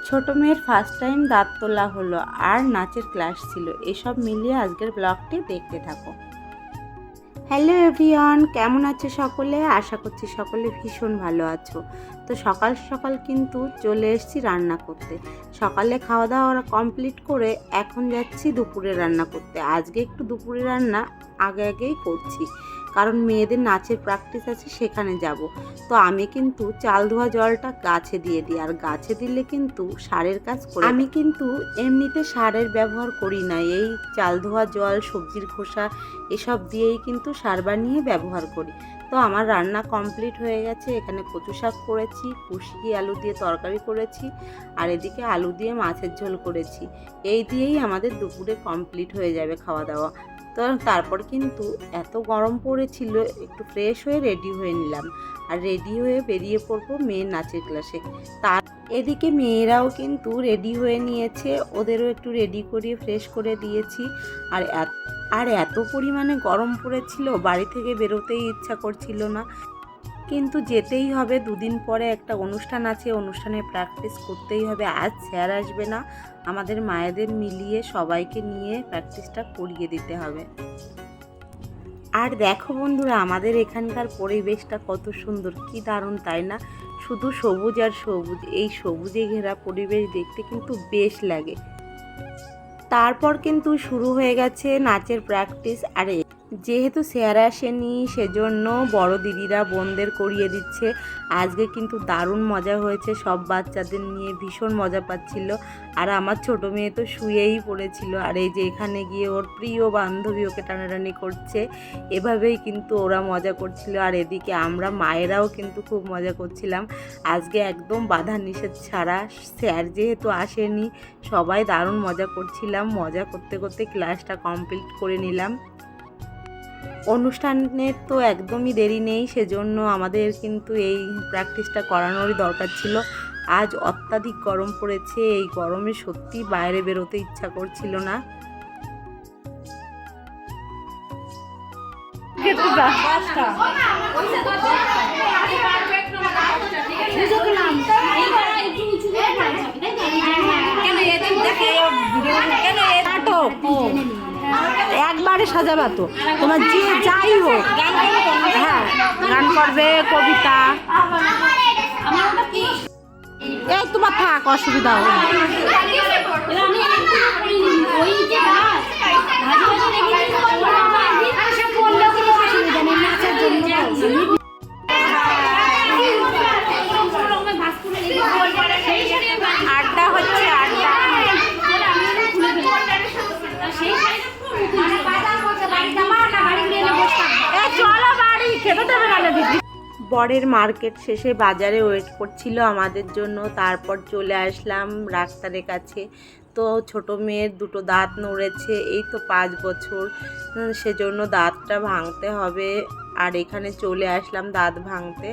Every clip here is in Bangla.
ছোট মেয়ের ফার্স্ট টাইম দাঁত তোলা হলো আর নাচের ক্লাস ছিল। এসব মিলিয়ে আজকের ব্লগটি দেখতে থাকো। হ্যালো এভরিওয়ান, কেমন আছো সকলে? আশা করছি সকলে ভীষণ ভালো আছো। তো সকাল সকাল কিন্তু চলে এসেছি রান্না করতে। সকালে খাওয়া দাওয়া কমপ্লিট করে এখন যাচ্ছি দুপুরে রান্না করতে। আজকে একটু দুপুরে রান্না আগেই করছি, কারণ মেয়েদের নাচের প্র্যাকটিস আছে, সেখানে যাব। তো আমি কিন্তু চাল ধোয়া জলটা গাছে দিয়ে দিই, আর গাছে দিলে কিন্তু সারের কাজ করি। আমি কিন্তু এমনিতে সারের ব্যবহার করি না, এই চাল ধোয়া জল, সবজির খোসা এসব দিয়েই কিন্তু সার বানিয়ে ব্যবহার করি। তো আমার রান্না কমপ্লিট হয়ে গেছে। এখানে কচু শাক করেছি, কুশি আলু দিয়ে তরকারি করেছি, আর এদিকে আলু দিয়ে মাছের ঝোল করেছি। এই দিয়েই আমাদের দুপুরে কমপ্লিট হয়ে যাবে খাওয়া দাওয়া। তো তারপর কিন্তু এত গরম পড়েছিল, একটু ফ্রেশ হয়ে রেডি হয়ে নিলাম, আর রেডি হয়ে বেরিয়ে পড়বো মেয়ের নাচের ক্লাসে। তার এদিকে মেয়েরাও কিন্তু রেডি হয়ে নিয়েছে, ওদেরও একটু রেডি করিয়ে ফ্রেশ করে দিয়েছি। আর এত পরিমাণে গরম পড়েছিল, বাড়ি থেকে বেরোতেই ইচ্ছা করছিল না, কিন্তু যেতেই হবে। দুদিন পরে একটা অনুষ্ঠান আছে, অনুষ্ঠানে প্র্যাকটিস করতেই হবে। আজ স্যার আসবে না, আমাদের মায়েদের মিলিয়ে সবাইকে নিয়ে প্র্যাকটিসটা করিয়ে দিতে হবে। আর দেখো বন্ধুরা, আমাদের এখানকার পরিবেশটা কত সুন্দর, কি দারুণ তাই না? শুধু সবুজ আর সবুজ, এই সবুজে ঘেরা পরিবেশ দেখতে কিন্তু বেশ লাগে। তারপর কিন্তু শুরু হয়ে গেছে নাচের প্র্যাকটিস। আর যেহেতু স্যার আসেনি, সেজন্য বড় দিদিরা বোনদের করিয়ে দিচ্ছে। আজকে কিন্তু দারুণ মজা হয়েছে, সব বাচ্চাদের নিয়ে ভীষণ মজা পাচ্ছিল। আর আমার ছোট মেয়ে তো শুয়েই পড়েছিল, আর এই যে এখানে গিয়ে ওর প্রিয় বান্ধবী ওকে টানাটানি করছে। এভাবেই কিন্তু ওরা মজা করছিল। আর এদিকে আমরা মায়েরাও কিন্তু খুব মজা করছিলাম। আজকে একদম বাধা নিষেধ ছাড়া, স্যার যেহেতু আসেনি, সবাই দারুণ মজা করছিলাম। মজা করতে করতে ক্লাসটা কমপ্লিট করে নিলাম। অনুষ্ঠানের তো একদমই দেরি নেই, সেজন্য আমাদের কিন্তু এই প্র্যাকটিসটা করানোরই দরকার ছিল। আজ অত্যাধিক গরম পড়েছে, এই গরমে সত্যি বাইরে বেরোতে ইচ্ছা করছিল না। একবারে সাজাবা তো, তোমার যে যাই হোক। হ্যাঁ, গান করবে, কবিতা। এই তোমার থাক, অসুবিধা হবে না। আড্ডা হচ্ছে, আড্ডা। বরের মার্কেট শেষে বাজারে ওয়েট করছিল আমাদের জন্য। তারপর চলে আসলাম ডাক্তারের কাছে। তো ছোট মেয়ের দুটো দাঁত নড়েছে, এই তো 5 বছর, সেজন্য দাঁতটা ভাঙতে হবে। আর এখানে চলে আসলাম দাঁত ভাঙতে।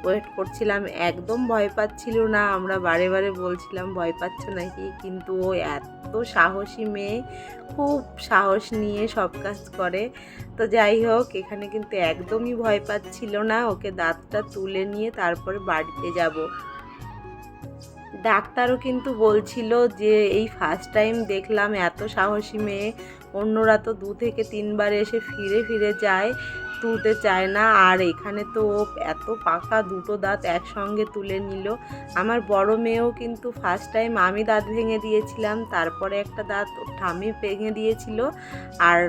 ওয়েট করছিলাম, একদম ভয় পাচ্ছিল না। আমরা বারে বারে বলছিলাম ভয় পাচ্ছ নাকি, কিন্তু ও এত সাহসী মেয়ে, খুব সাহস নিয়ে সব কাজ করে। তো যাই হোক, এখানে কিন্তু একদমই ভয় পাচ্ছিল না। ওকে দাঁতটা তুলে নিয়ে তারপরে বাড়িতে যাব। ডাক্তারও কিন্তু বলছিল যে এই ফার্স্ট টাইম দেখলাম এত সাহসী মেয়ে। অন্যরা তো 2 থেকে 3 বার এসে ফিরে ফিরে যায়, তুলতে চায় না। আর এখানে তো এত পাকা দুটো দাঁত একসঙ্গে তুলে নিল। আমার বড় মেয়েও কিন্তু ফার্স্ট টাইম, আমি দাঁত ভেঙে দিয়েছিলাম, তারপরে একটা দাঁত ওর ঠাম্মি ভেঙে দিয়েছিল, আর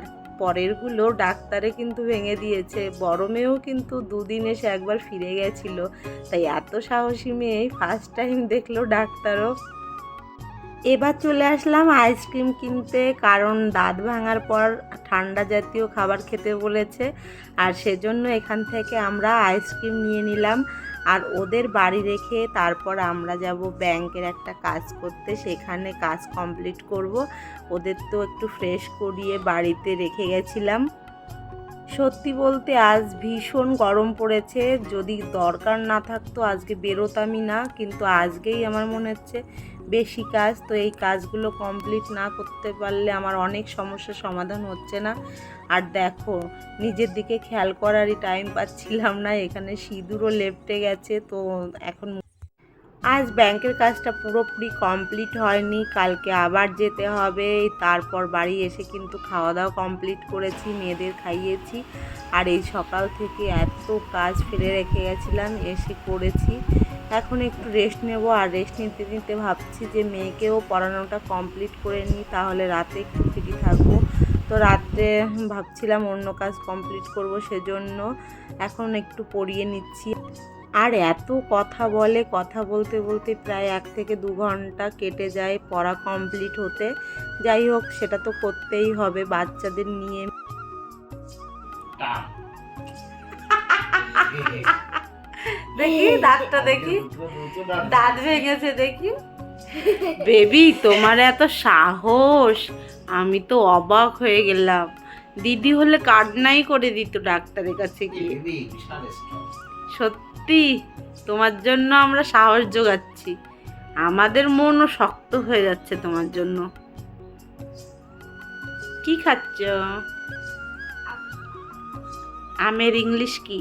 পরেরগুলো ডাক্তারে কিন্তু ভেঙে দিয়েছে। বড় মেয়েও কিন্তু 2 দিন এসে একবার ফিরে গেছিল। তাই এত সাহসী মেয়ে ফার্স্ট টাইম দেখলো ডাক্তারও। এবার চলে আসলাম আইসক্রিম কিনতে, কারণ দাঁত ভাঙার পর ঠান্ডা জাতীয় খাবার খেতে বলেছে, আর সেজন্য এখান থেকে আমরা আইসক্রিম নিয়ে নিলাম। আর ওদের বাড়ি রেখে তারপর আমরা যাব ব্যাংকের একটা কাজ করতে, সেখানে কাজ কমপ্লিট করব। ওদের তো একটু ফ্রেশ করিয়ে বাড়িতে রেখে গেছিলাম। সত্যি বলতে আজ ভীষণ গরম পড়েছে, যদি দরকার না থাকতো আজকে বেরোতামই না, কিন্তু আজকেই আমার মনে হচ্ছে বেশি কাজ। তো এই কাজগুলো কমপ্লিট না করতে পারলে আমার অনেক সমস্যার সমাধান হচ্ছে না। আর দেখো, নিজের দিকে খেয়াল করারই টাইম পাচ্ছিলাম না। এখানে সিঁদুরও লেপ্টে গেছে, তো এখন আজ ব্যাংকের কাজটা পুরোপুরি কমপ্লিট হয়নি, কালকে আবার যেতে হবে। তারপর বাড়ি এসে কিন্তু খাওয়া দাওয়া কমপ্লিট করেছি, মেয়েদের খাইয়েছি। আর এই সকাল থেকে এত কাজ ফেলে রেখে গেছিলাম, এসে করেছি। এখন একটু রেস্ট নেব, আর রেস্ট নিতে নিতে ভাবছি যে মেয়েকেও পড়ানোটা কমপ্লিট করে নিই, তাহলে রাতে একটু ফ্রি থাকবো। তো রাত্রে ভাবছিলাম অন্য কাজ কমপ্লিট করব, সেজন্য এখন একটু পড়িয়ে নিচ্ছি। আর এত কথা বলে, কথা বলতে বলতে প্রায় 1 থেকে 2 ঘন্টা কেটে যায় পড়া কমপ্লিট হতে। যাই হোক, সেটা তো করতেই হবে বাচ্চাদের নিয়ে। দেখি দাঁতটা, দেখি দাঁত ভেঙেছে, দেখি। বেবি, তোমার এত সাহস, আমি তো অবাক হয়ে গেলাম। দিদি হলে কান্নাই করে দিত ডাক্তারের কাছে গিয়ে। সত্যি তোমার জন্য আমরা সাহস জোগাচ্ছি, আমাদের মনও শক্ত হয়ে যাচ্ছে তোমার জন্য। কি খাচ্ছ? আমের ইংলিশ কি?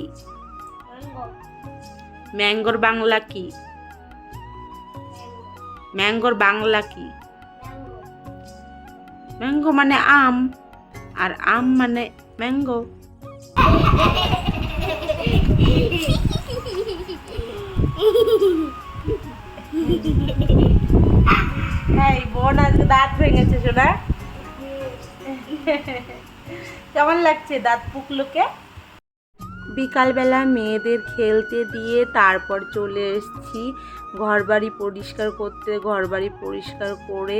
ম্যাঙ্গোর বাংলা কি? ম্যাঙ্গোর বাংলা কি? ম্যাঙ্গো মানে আম, আর আম মানে ম্যাঙ্গো। এই বোন আজকে দাঁত ভেঙেছে সোনা। কেমন লাগছে দাঁত পুকলোকে? বিকালবেলা মেয়েদের খেলতে দিয়ে তারপর চলে এসেছি ঘরবাড়ি পরিষ্কার করতে। ঘরবাড়ি পরিষ্কার করে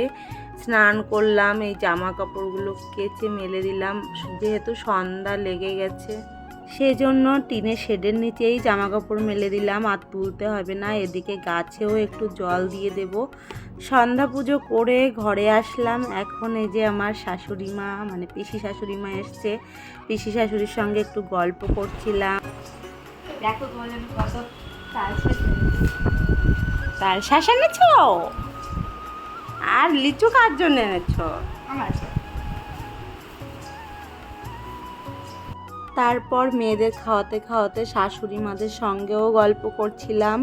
স্নান করলাম, এই জামা কাপড়গুলো কেচে মেলে দিলাম, যেহেতু সন্ধ্যা লেগে গেছে সেজন্য টিনের শেডের নিচেই জামা কাপড় মেলে দিলাম, আর তুলতে হবে না। এদিকে গাছেও একটু জল দিয়ে দেব। সন্ধ্যা পুজো করে ঘরে আসলাম। এখন এই যে আমার শাশুড়ি মা, মানে পিসি শাশুড়ি মা এসছে, পিসি শাশুড়ির সঙ্গে একটু গল্প করছিলাম। দেখো তোমার জন্য কত তাল শাঁস এনেছ, আর লিচু কার জন্য এনেছ? তারপর মেয়েদের খাওয়াতে খাওয়াতে শাশুড়ি মাদের সঙ্গেও গল্প করছিলাম।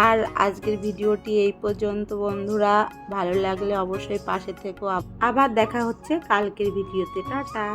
আর আজকের ভিডিওটি এই পর্যন্ত বন্ধুরা, ভালো লাগলে অবশ্যই পাশে থেকো। আবার দেখা হচ্ছে কালকের ভিডিওতে। টাটা।